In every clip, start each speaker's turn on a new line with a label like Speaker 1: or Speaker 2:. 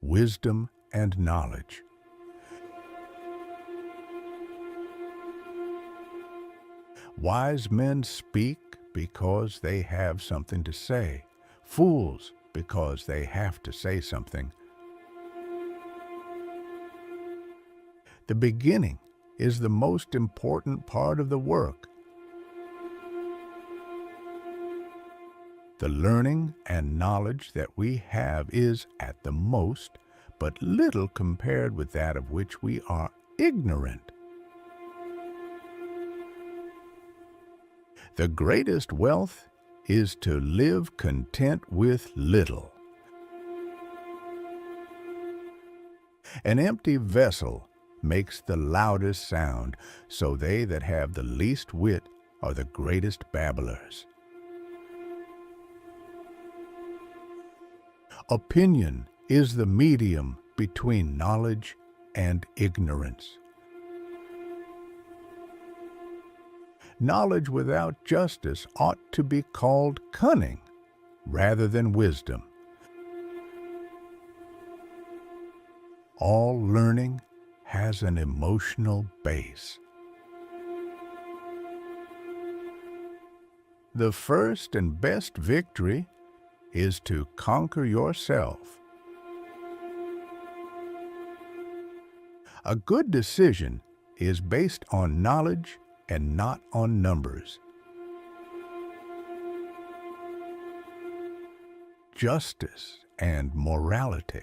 Speaker 1: wisdom, and knowledge. Wise men speak because they have something to say, fools because they have to say something. The beginning is the most important part of the work. The learning and knowledge that we have is, at the most, but little compared with that of which we are ignorant. The greatest wealth is to live content with little. An empty vessel makes the loudest sound, so they that have the least wit are the greatest babblers. Opinion is the medium between knowledge and ignorance. Knowledge without justice ought to be called cunning rather than wisdom. All learning has an emotional base. The first and best victory is to conquer yourself. A good decision is based on knowledge and not on numbers. Justice and morality.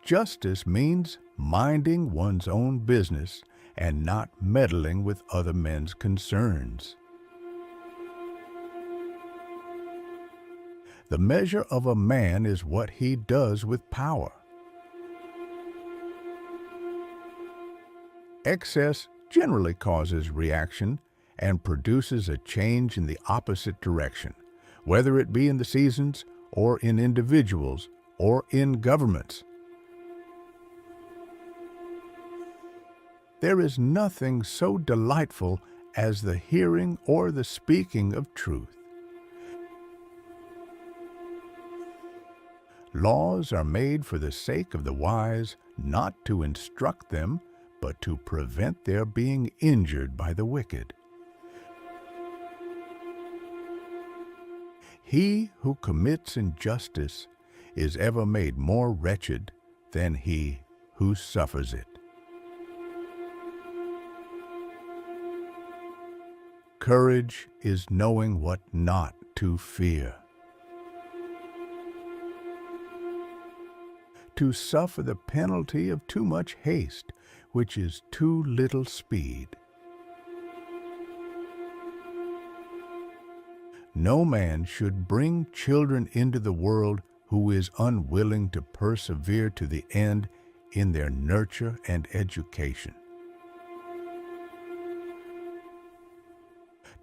Speaker 1: Justice means minding one's own business and not meddling with other men's concerns. The measure of a man is what he does with power. Excess generally causes reaction and produces a change in the opposite direction, whether it be in the seasons or in individuals or in governments. There is nothing so delightful as the hearing or the speaking of truth. Laws are made for the sake of the wise, not to instruct them, but to prevent their being injured by the wicked. He who commits injustice is ever made more wretched than he who suffers it. Courage is knowing what not to fear. To suffer the penalty of too much haste, which is too little speed. No man should bring children into the world who is unwilling to persevere to the end in their nurture and education.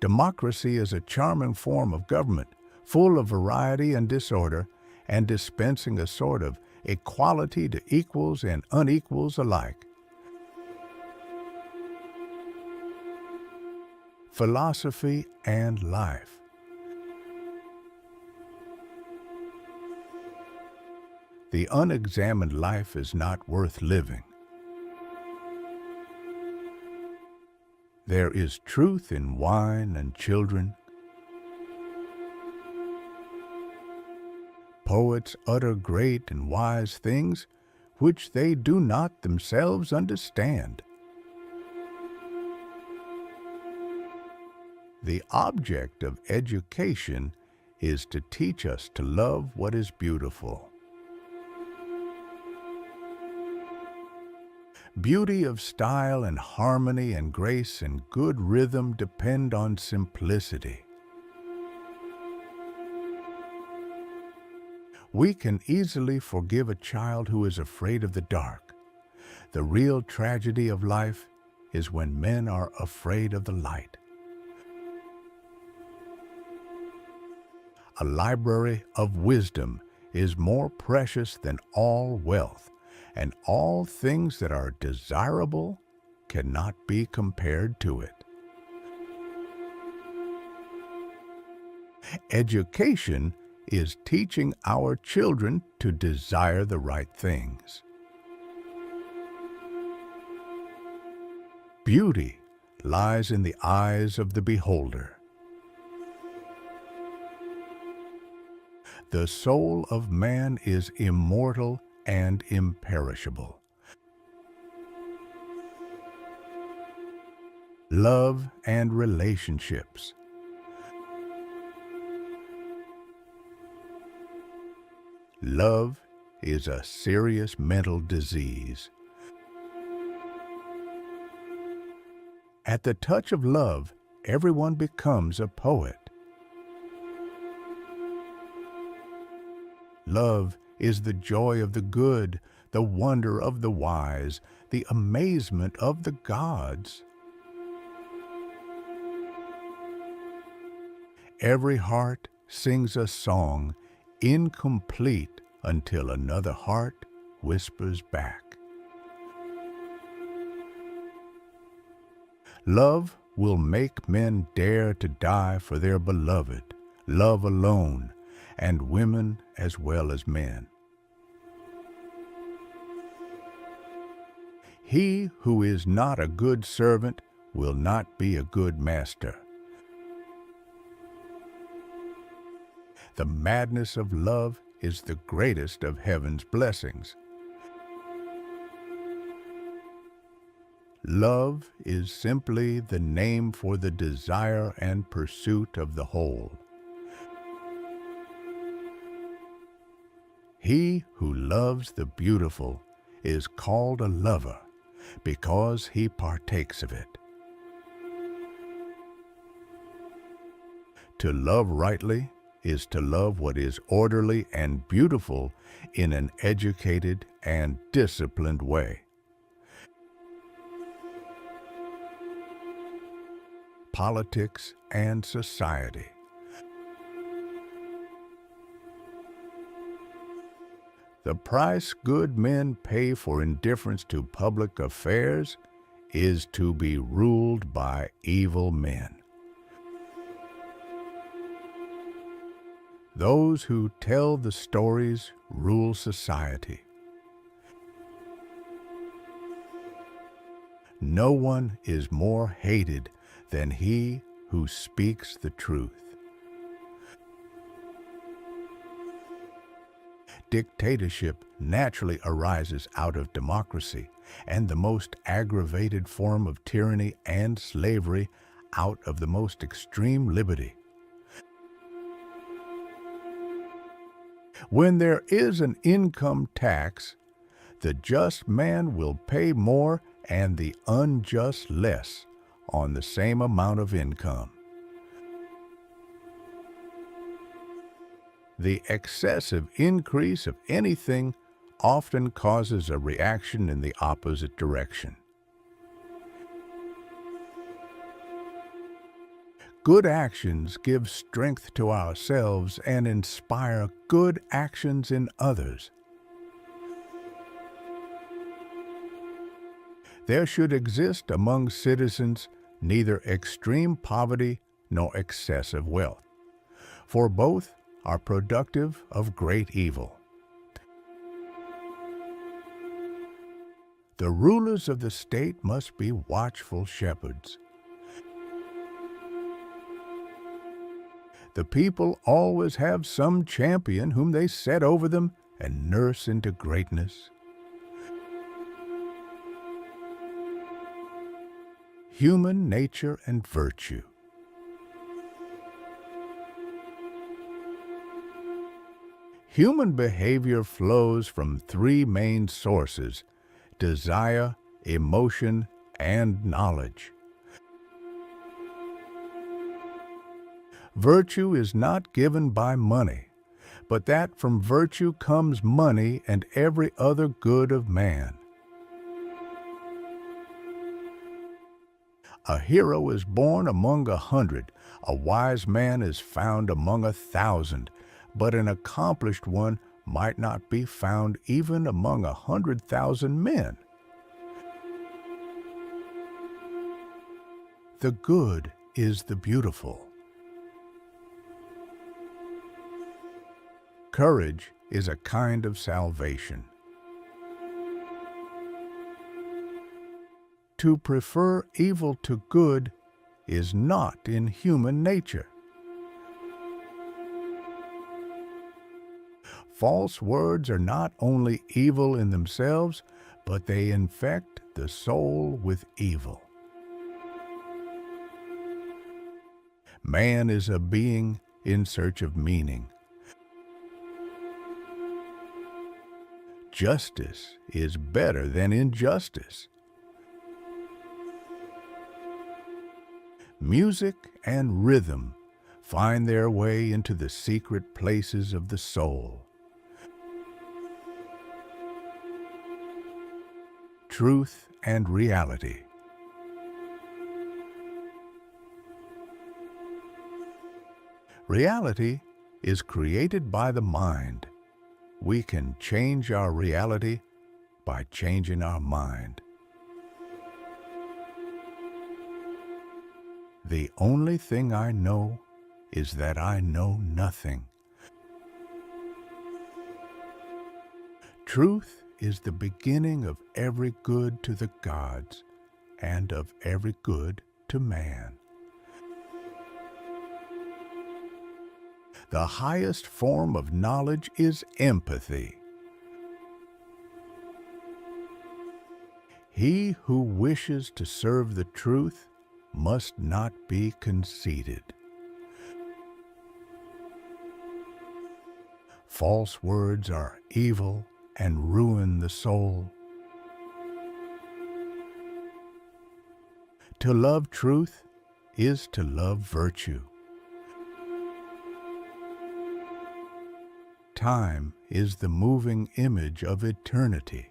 Speaker 1: Democracy is a charming form of government, full of variety and disorder, and dispensing a sort of equality to equals and unequals alike. Philosophy and life. The unexamined life is not worth living. There is truth in wine and children. Poets utter great and wise things which they do not themselves understand. The object of education is to teach us to love what is beautiful. Beauty of style and harmony and grace and good rhythm depend on simplicity. We can easily forgive a child who is afraid of the dark. The real tragedy of life is when men are afraid of the light. A library of wisdom is more precious than all wealth, and all things that are desirable cannot be compared to it. Education is teaching our children to desire the right things. Beauty lies in the eyes of the beholder. The soul of man is immortal and imperishable. Love and relationships. Love is a serious mental disease. At the touch of love, everyone becomes a poet. Love is the joy of the good, the wonder of the wise, the amazement of the gods. Every heart sings a song, incomplete until another heart whispers back. Love will make men dare to die for their beloved, love alone, and women as well as men. He who is not a good servant will not be a good master. The madness of love is the greatest of heaven's blessings. Love is simply the name for the desire and pursuit of the whole. He who loves the beautiful is called a lover because he partakes of it. To love rightly is to love what is orderly and beautiful in an educated and disciplined way. Politics and society. The price good men pay for indifference to public affairs is to be ruled by evil men. Those who tell the stories rule society. No one is more hated than he who speaks the truth. Dictatorship naturally arises out of democracy, and the most aggravated form of tyranny and slavery out of the most extreme liberty. When there is an income tax, the just man will pay more and the unjust less on the same amount of income. The excessive increase of anything often causes a reaction in the opposite direction. Good actions give strength to ourselves and inspire good actions in others. There should exist among citizens neither extreme poverty nor excessive wealth, for both are productive of great evil. The rulers of the state must be watchful shepherds. The people always have some champion whom they set over them and nurse into greatness. Human nature and virtue. Human behavior flows from three main sources: desire, emotion, and knowledge. Virtue is not given by money, but that from virtue comes money and every other good of man. A hero is born among 100, a wise man is found among 1,000, but an accomplished one might not be found even among 100,000 men. The good is the beautiful. Courage is a kind of salvation. To prefer evil to good is not in human nature. False words are not only evil in themselves, but they infect the soul with evil. Man is a being in search of meaning. Justice is better than injustice. Music and rhythm find their way into the secret places of the soul. Truth and reality. Reality is created by the mind. We can change our reality by changing our mind. The only thing I know is that I know nothing. Truth is the beginning of every good to the gods and of every good to man. The highest form of knowledge is empathy. He who wishes to serve the truth must not be conceited. False words are evil and ruin the soul. To love truth is to love virtue. Time is the moving image of eternity.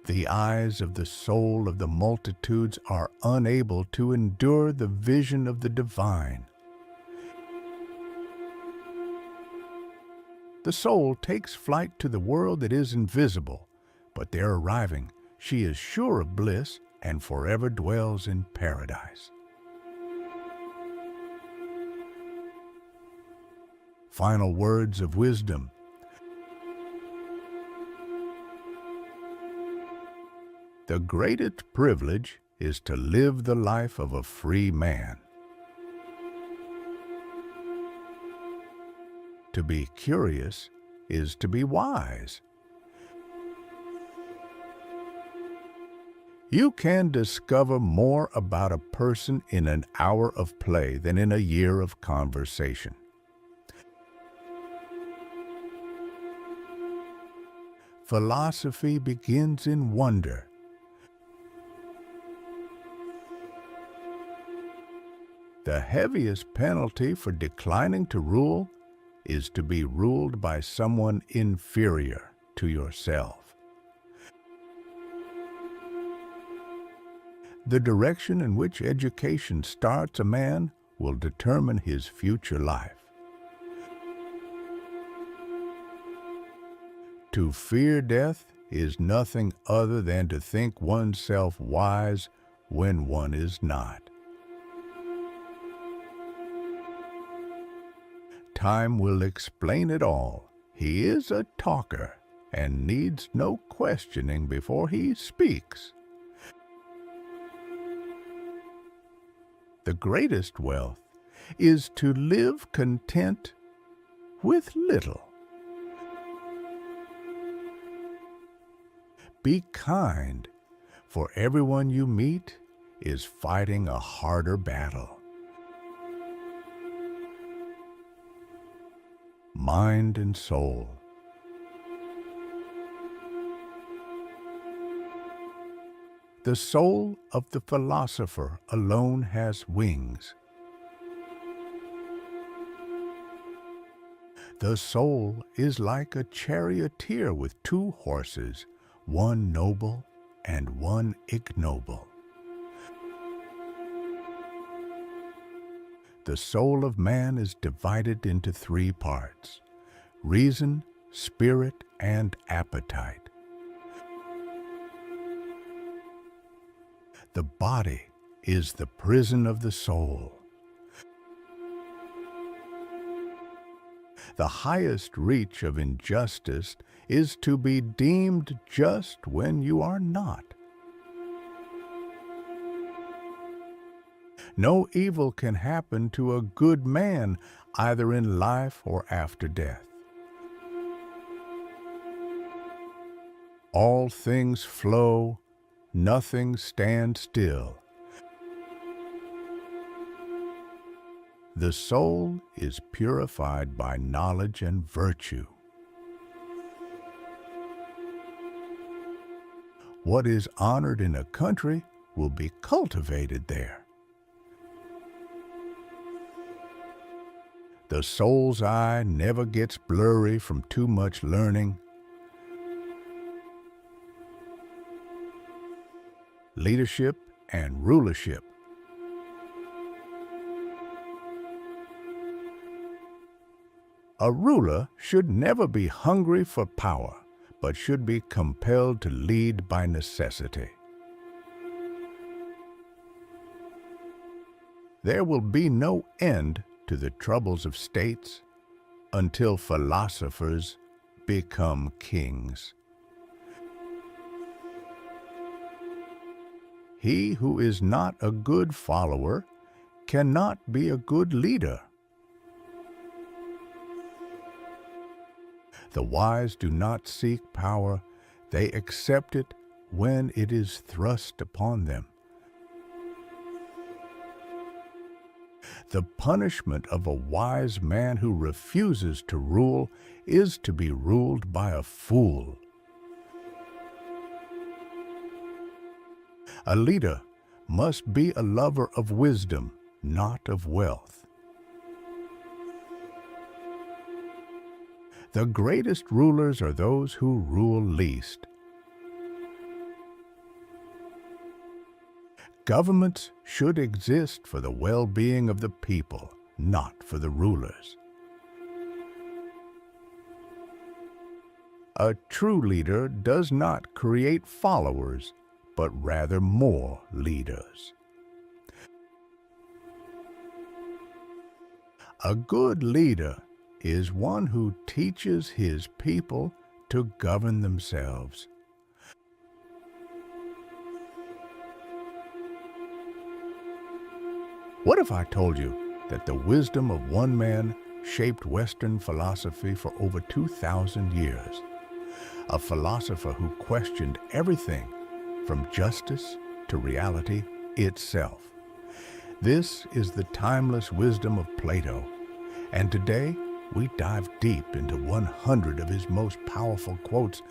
Speaker 1: The eyes of the soul of the multitudes are unable to endure the vision of the divine. The soul takes flight to the world that is invisible, but there arriving, she is sure of bliss and forever dwells in paradise. Final words of wisdom. The greatest privilege is to live the life of a free man. To be curious is to be wise. You can discover more about a person in an hour of play than in a year of conversation. Philosophy begins in wonder. The heaviest penalty for declining to rule is to be ruled by someone inferior to yourself. The direction in which education starts a man will determine his future life. To fear death is nothing other than to think oneself wise when one is not. Time will explain it all. He is a talker and needs no questioning before he speaks. The greatest wealth is to live content with little. Be kind, for everyone you meet is fighting a harder battle. Mind and soul. The soul of the philosopher alone has wings. The soul is like a charioteer with two horses, one noble and one ignoble. The soul of man is divided into three parts: reason, spirit, and appetite. The body is the prison of the soul. The highest reach of injustice is to be deemed just when you are not. No evil can happen to a good man, either in life or after death. All things flow, nothing stands still. The soul is purified by knowledge and virtue. What is honored in a country will be cultivated there. The soul's eye never gets blurry from too much learning. Leadership and rulership. A ruler should never be hungry for power, but should be compelled to lead by necessity. There will be no end to the troubles of states until philosophers become kings. He who is not a good follower cannot be a good leader. The wise do not seek power, they accept it when it is thrust upon them. The punishment of a wise man who refuses to rule is to be ruled by a fool. A leader must be a lover of wisdom, not of wealth. The greatest rulers are those who rule least. Governments should exist for the well-being of the people, not for the rulers. A true leader does not create followers, but rather more leaders. A good leader is one who teaches his people to govern themselves. What if I told you that the wisdom of one man shaped Western philosophy for over 2,000 years? A philosopher who questioned everything from justice to reality itself. This is the timeless wisdom of Plato, and today we dive deep into 100 of his most powerful quotes